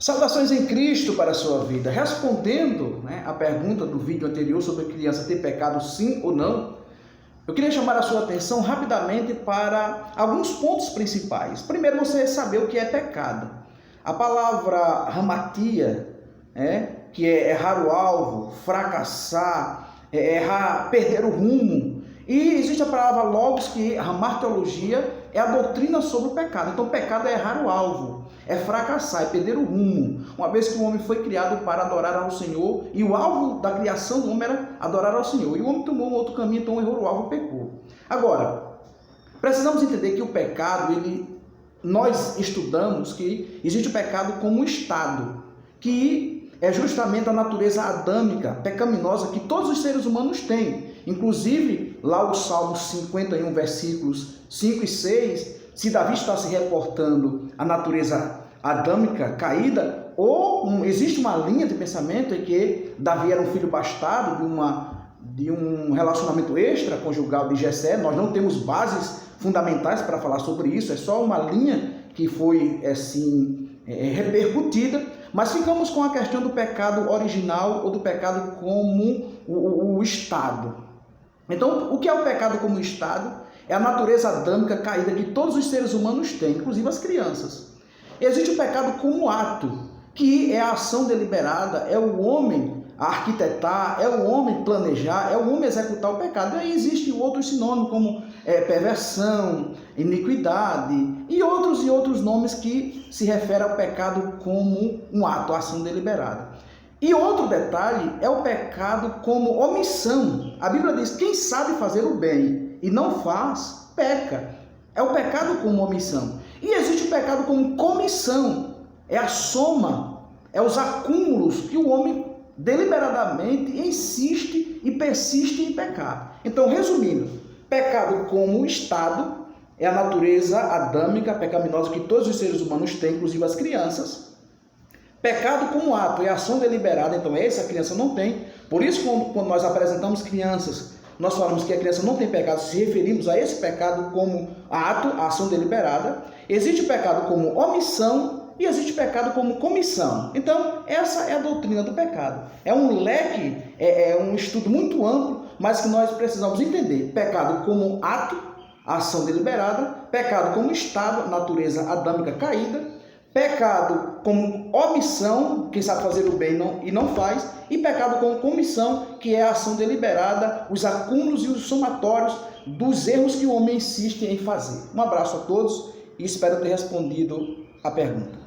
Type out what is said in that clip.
Saudações em Cristo para a sua vida. Respondendo a pergunta do vídeo anterior sobre a criança ter pecado sim ou não, eu queria chamar a sua atenção rapidamente para alguns pontos principais. Primeiro, você saber o que é pecado. A palavra ramatia, que é errar o alvo, fracassar, errar, perder o rumo. E existe a palavra logos, que a hamartiologia é a doutrina sobre o pecado. Então, pecado é errar o alvo, é fracassar, é perder o rumo. Uma vez que o homem foi criado para adorar ao Senhor, e o alvo da criação do homem era adorar ao Senhor. E o homem tomou um outro caminho, então errou o alvo e pecou. Agora, precisamos entender que o pecado, nós estudamos que existe o pecado como um estado, que é justamente a natureza adâmica, pecaminosa que todos os seres humanos têm. Inclusive, lá o Salmo 51, versículos 5 e 6, se Davi está se reportando à natureza adâmica caída, ou existe uma linha de pensamento em que Davi era um filho bastardo de um relacionamento extraconjugal de Jessé. Nós não temos bases fundamentais para falar sobre isso, é só uma linha que foi assim repercutida, mas ficamos com a questão do pecado original ou do pecado como o estado. Então, o que é o pecado como estado? É a natureza adâmica caída que todos os seres humanos têm, inclusive as crianças. Existe o pecado como ato, que é a ação deliberada, é o homem arquitetar, é o homem planejar, é o homem executar o pecado. E aí existem outros sinônimos como perversão, iniquidade e outros nomes que se referem ao pecado como um ato, a ação deliberada. E outro detalhe é o pecado como omissão. A Bíblia diz: quem sabe fazer o bem e não faz, peca. É o pecado como omissão. E existe o pecado como comissão. É a soma, é os acúmulos que o homem deliberadamente insiste e persiste em pecar. Então, resumindo, pecado como estado é a natureza adâmica, pecaminosa que todos os seres humanos têm, inclusive as crianças. Pecado como ato é ação deliberada, então essa a criança não tem. Por isso, quando nós apresentamos crianças, nós falamos que a criança não tem pecado, se referimos a esse pecado como ato, ação deliberada. Existe o pecado como omissão e existe o pecado como comissão. Então, essa é a doutrina do pecado. É um leque, é um estudo muito amplo, mas que nós precisamos entender. Pecado como ato, ação deliberada. Pecado como estado, natureza adâmica caída. Pecado como omissão, quem sabe fazer o bem e não faz, e pecado como comissão, que é a ação deliberada, os acúmulos e os somatórios dos erros que o homem insiste em fazer. Um abraço a todos e espero ter respondido a pergunta.